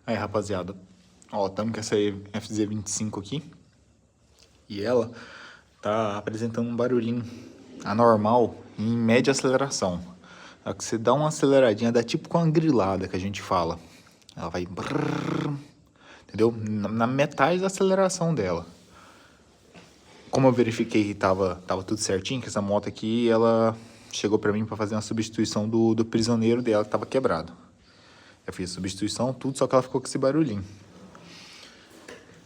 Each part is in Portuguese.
Aí, rapaziada, ó, estamos com essa FZ25 aqui e ela tá apresentando um barulhinho anormal em média aceleração. Só que você dá uma aceleradinha, dá tipo com uma grilada que a gente fala. Ela vai... brrr, entendeu? Na metade da aceleração dela. Como eu verifiquei que tava tudo certinho, que essa moto aqui, ela chegou pra mim pra fazer uma substituição do prisioneiro dela que tava quebrado. Eu fiz a substituição, tudo, só que ela ficou com esse barulhinho.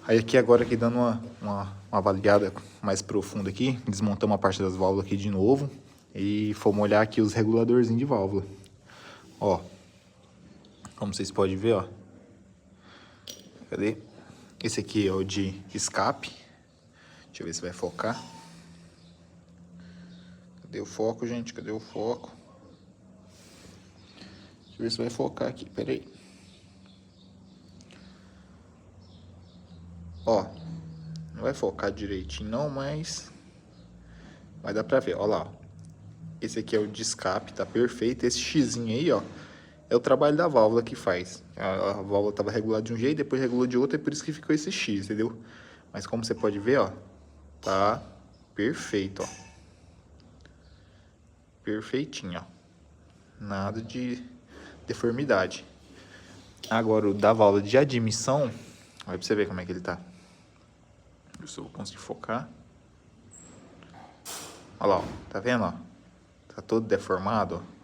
Aí aqui agora, aqui dando uma avaliada mais profunda aqui, desmontamos a parte das válvulas aqui de novo e fomos olhar aqui os reguladorzinhos de válvula. Ó, como vocês podem ver, ó. Cadê? Esse aqui é o de escape. Deixa eu ver se vai focar. Cadê o foco, gente? Cadê o foco? Deixa eu ver se vai focar aqui, pera aí. Ó, não vai focar direitinho não, mas vai dar pra ver, ó lá, ó. Esse aqui é o de escape, tá perfeito. Esse xizinho aí, ó, é o trabalho da válvula que faz. A válvula tava regulada de um jeito, depois regulou de outro, e por isso que ficou esse X, entendeu? Mas como você pode ver, ó, tá perfeito, ó. Perfeitinho, ó. Nada de deformidade. Agora, o da válvula de admissão, olha pra você ver como é que ele tá. Eu só vou conseguir focar. Olha lá, ó, tá vendo, ó? Tá todo deformado, ó.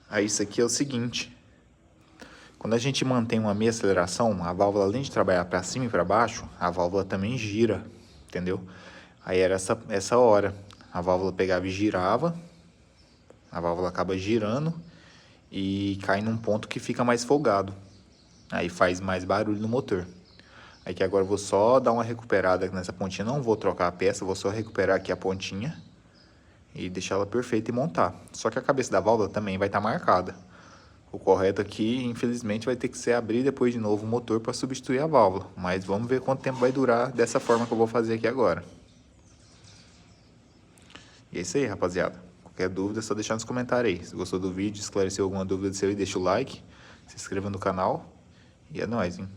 Aí isso aqui é o seguinte. Quando a gente mantém uma meia aceleração, a válvula, além de trabalhar para cima e para baixo, a válvula também gira, entendeu? Aí era essa hora. A válvula pegava e girava. A válvula acaba girando e cai num ponto que fica mais folgado. Aí faz mais barulho no motor. Aí que agora eu vou só dar uma recuperada nessa pontinha. Não vou trocar a peça, vou só recuperar aqui a pontinha e deixar ela perfeita e montar. Só que a cabeça da válvula também vai estar marcada. O correto aqui, infelizmente, vai ter que ser abrir depois de novo o motor para substituir a válvula. Mas vamos ver quanto tempo vai durar dessa forma que eu vou fazer aqui agora. E é isso aí, rapaziada. Qualquer dúvida é só deixar nos comentários aí. Se gostou do vídeo, esclareceu alguma dúvida seu aí, deixa o like, se inscreva no canal. E é nóis, hein?